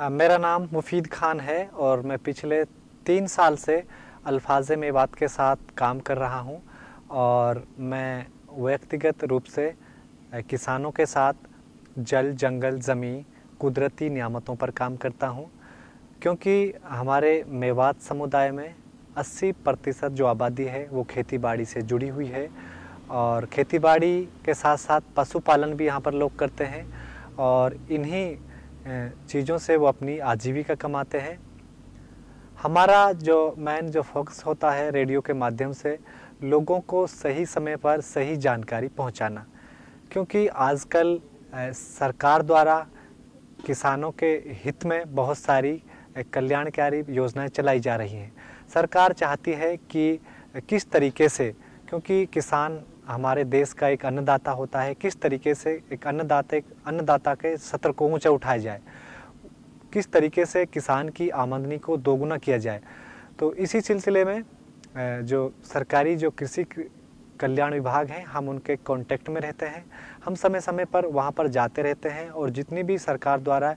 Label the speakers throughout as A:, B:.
A: मेरा नाम मुफीद खान है और मैं पिछले 3 साल से अल्फाज़े मेवात के साथ काम कर रहा हूं और मैं व्यक्तिगत रूप से किसानों के साथ जल, जंगल, ज़मीन, कुदरती नियामतों पर काम करता हूं क्योंकि हमारे मेवात समुदाय में 80% जो आबादी है वो खेती-बाड़ी से जुड़ी हुई है और खेती-बाड़ी के साथ-साथ पशुपालन भी यहाँ पर लोग करते हैं और इन्हीं चीज़ों से वो अपनी आजीविका कमाते हैं। हमारा जो मेन फोकस होता है रेडियो के माध्यम से लोगों को सही समय पर सही जानकारी पहुंचाना, क्योंकि आजकल सरकार द्वारा किसानों के हित में बहुत सारी कल्याणकारी योजनाएं चलाई जा रही हैं। सरकार चाहती है कि किस तरीके से, क्योंकि किसान हमारे देश का एक अन्नदाता होता है, किस तरीके से एक अन्नदाता के स्तर को ऊंचा उठाया जाए, किस तरीके से किसान की आमदनी को दोगुना किया जाए। तो इसी सिलसिले में जो सरकारी जो कृषि कल्याण विभाग हैं, हम उनके कांटेक्ट में रहते हैं। हम समय समय पर वहां पर जाते रहते हैं और जितनी भी सरकार द्वारा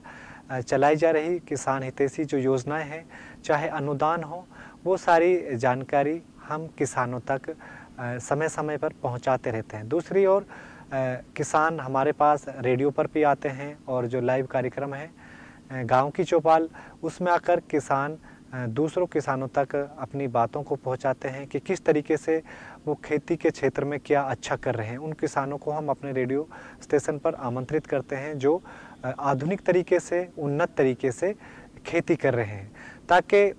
A: चलाई जा रही किसान हितैषी जो योजनाएं हैं, चाहे अनुदान हो, वो सारी जानकारी हम किसानों तक समय समय पर पहुंचाते रहते हैं। दूसरी ओर किसान हमारे पास रेडियो पर भी आते हैं और जो लाइव कार्यक्रम है गांव की चौपाल, उसमें आकर किसान दूसरों किसानों तक अपनी बातों को पहुंचाते हैं कि किस तरीके से वो खेती के क्षेत्र में क्या अच्छा कर रहे हैं। उन किसानों को हम अपने रेडियो स्टेशन पर आमंत्रित करते हैं जो आधुनिक तरीके से, उन्नत तरीके से खेती कर रहे हैं, ताकि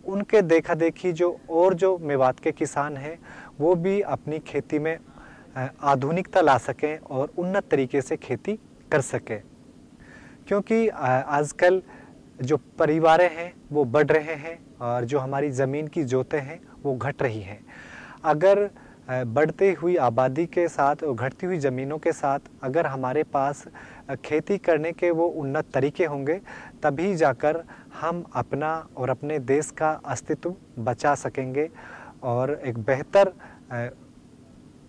A: उनके देखा देखी जो मेवात के किसान हैं वो भी अपनी खेती में आधुनिकता ला सकें और उन्नत तरीके से खेती कर सकें। क्योंकि आजकल जो परिवारें हैं वो बढ़ रहे हैं और जो हमारी ज़मीन की जोतें हैं वो घट रही हैं। अगर बढ़ती हुई आबादी के साथ और घटती हुई ज़मीनों के साथ अगर हमारे पास खेती करने के वो उन्नत तरीके होंगे, तभी जाकर हम अपना और अपने देश का अस्तित्व बचा सकेंगे और एक बेहतर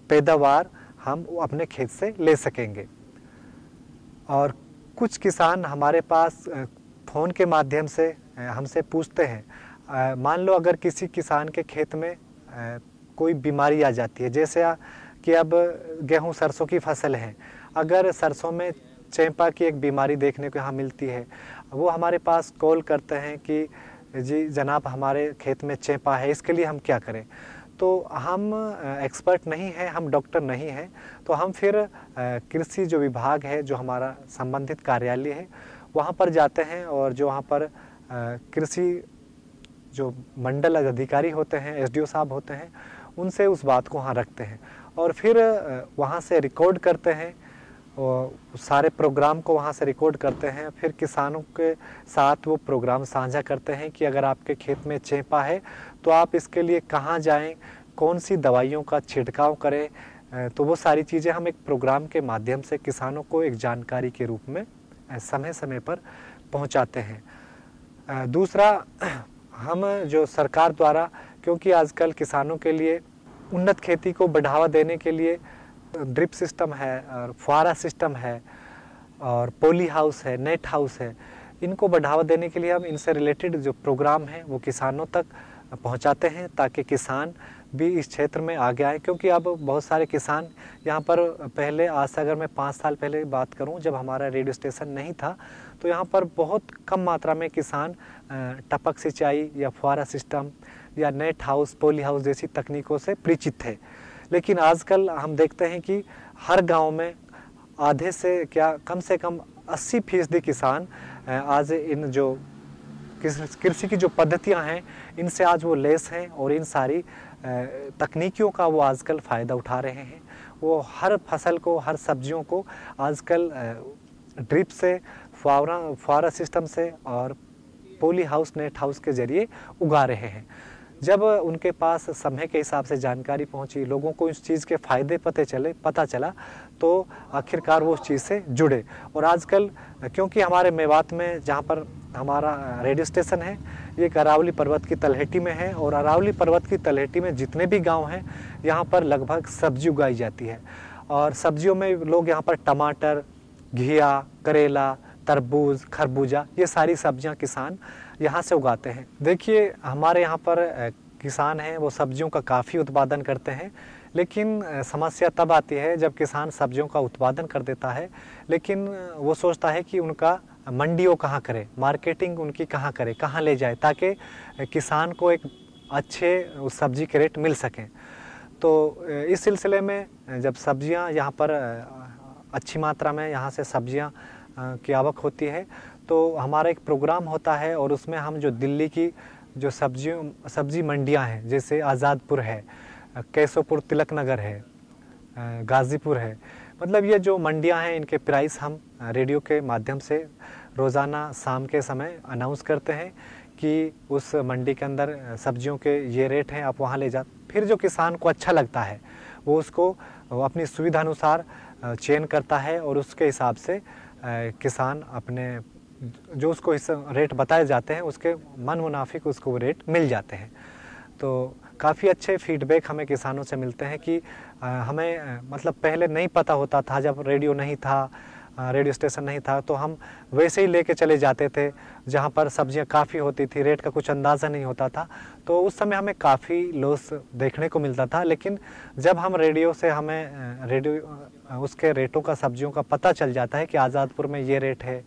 A: पैदावार हम अपने खेत से ले सकेंगे। और कुछ किसान हमारे पास फ़ोन के माध्यम से हमसे पूछते हैं, मान लो अगर किसी किसान के खेत में कोई बीमारी आ जाती है, जैसे कि अब गेहूं सरसों की फसल है, अगर सरसों में चेपा की एक बीमारी देखने को यहाँ मिलती है, वो हमारे पास कॉल करते हैं कि जी जनाब हमारे खेत में चेपा है, इसके लिए हम क्या करें। तो हम एक्सपर्ट नहीं हैं, हम डॉक्टर नहीं हैं, तो हम फिर कृषि जो विभाग है, जो हमारा संबंधित कार्यालय है, वहाँ पर जाते हैं और जो वहाँ पर कृषि जो मंडल अधिकारी होते हैं, एसडीओ साहब होते हैं, उनसे उस बात को वहाँ रखते हैं और फिर वहाँ से रिकॉर्ड करते हैं और सारे प्रोग्राम को वहाँ से रिकॉर्ड करते हैं। फिर किसानों के साथ वो प्रोग्राम साझा करते हैं कि अगर आपके खेत में चेपा है तो आप इसके लिए कहाँ जाएं, कौन सी दवाइयों का छिड़काव करें। तो वो सारी चीज़ें हम एक प्रोग्राम के माध्यम से किसानों को एक जानकारी के रूप में समय समय पर पहुँचाते हैं। दूसरा, हम जो सरकार द्वारा, क्योंकि आजकल किसानों के लिए उन्नत खेती को बढ़ावा देने के लिए ड्रिप सिस्टम है और फुहारा सिस्टम है और पॉली हाउस है, नेट हाउस है, इनको बढ़ावा देने के लिए हम इनसे रिलेटेड जो प्रोग्राम हैं वो किसानों तक पहुंचाते हैं ताकि किसान भी इस क्षेत्र में आगे आए। क्योंकि अब बहुत सारे किसान यहाँ पर, पहले आज से अगर मैं 5 साल पहले बात करूँ, जब हमारा रेडियो स्टेशन नहीं था, तो यहाँ पर बहुत कम मात्रा में किसान टपक सिंचाई या फुहारा सिस्टम या नेट हाउस, पॉली हाउस जैसी तकनीकों से परिचित थे। लेकिन आजकल हम देखते हैं कि हर गांव में आधे से क्या कम से कम 80% किसान आज इन जो कृषि की जो पद्धतियां हैं इनसे आज वो लेस हैं और इन सारी तकनीकियों का वो आजकल फ़ायदा उठा रहे हैं। वो हर फसल को, हर सब्जियों को आजकल ड्रिप से, फुहारा सिस्टम से और पॉली हाउस, नेट हाउस के ज़रिए उगा रहे हैं। जब उनके पास समय के हिसाब से जानकारी पहुंची, लोगों को इस चीज़ के फ़ायदे पता चला, तो आखिरकार वो उस चीज़ से जुड़े। और आजकल क्योंकि हमारे मेवात में जहाँ पर हमारा रेडियो स्टेशन है, ये अरावली पर्वत की तलहटी में है और अरावली पर्वत की तलहटी में जितने भी गांव हैं, यहाँ पर लगभग सब्जी उगाई जाती है। और सब्जियों में लोग यहाँ पर टमाटर, घिया, करेला, तरबूज, खरबूजा, ये सारी सब्जियां किसान यहाँ से उगाते हैं। देखिए हमारे यहाँ पर किसान हैं वो सब्जियों का काफ़ी उत्पादन करते हैं, लेकिन समस्या तब आती है जब किसान सब्जियों का उत्पादन कर देता है, लेकिन वो सोचता है कि उनका मंडी वो कहाँ करे, मार्केटिंग उनकी कहाँ करे, कहाँ ले जाए, ताकि किसान को एक अच्छे उस सब्जी के रेट मिल सकें। तो इस सिलसिले में जब सब्जियां यहाँ पर अच्छी मात्रा में यहाँ से सब्जियां की आवक होती है, तो हमारा एक प्रोग्राम होता है और उसमें हम जो दिल्ली की जो सब्जी मंडियां हैं, जैसे आज़ादपुर है, केशवपुर तिलक नगर है, गाज़ीपुर है, मतलब ये जो मंडियां हैं इनके प्राइस हम रेडियो के माध्यम से रोज़ाना शाम के समय अनाउंस करते हैं कि उस मंडी के अंदर सब्जियों के ये रेट हैं, आप वहाँ ले जा। फिर जो किसान को अच्छा लगता है वो उसको अपनी सुविधा अनुसार चयन करता है और उसके हिसाब से किसान अपने जो उसको इस रेट बताए जाते हैं उसके मन मुनाफिक उसको वो रेट मिल जाते हैं। तो काफ़ी अच्छे फीडबैक हमें किसानों से मिलते हैं कि हमें मतलब पहले नहीं पता होता था, जब रेडियो नहीं था, रेडियो स्टेशन नहीं था, तो हम वैसे ही लेके चले जाते थे जहाँ पर सब्जियाँ काफ़ी होती थी, रेट का कुछ अंदाज़ा नहीं होता था, तो उस समय हमें काफ़ी लॉस देखने को मिलता था। लेकिन जब हम रेडियो से हमें रेडियो उसके रेटों का सब्जियों का पता चल जाता है कि आज़ादपुर में ये रेट है,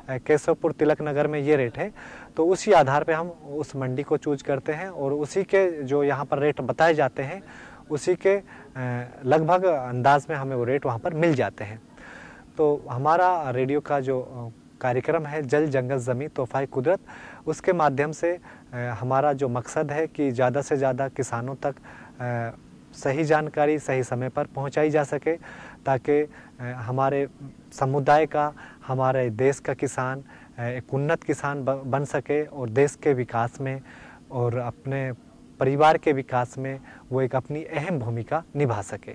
A: केशवपुर तिलक नगर में ये रेट है, तो उसी आधार पे हम उस मंडी को चूज करते हैं और उसी के जो यहाँ पर रेट बताए जाते हैं उसी के लगभग अंदाज में हमें वो रेट वहाँ पर मिल जाते हैं। तो हमारा रेडियो का जो कार्यक्रम है जल जंगल ज़मीं तोहफ़ाए कुदरत, उसके माध्यम से हमारा जो मकसद है कि ज़्यादा से ज़्यादा किसानों तक सही जानकारी सही समय पर पहुंचाई जा सके, ताकि हमारे समुदाय का, हमारे देश का किसान एक उन्नत किसान बन सके और देश के विकास में और अपने परिवार के विकास में वो एक अपनी अहम भूमिका निभा सके।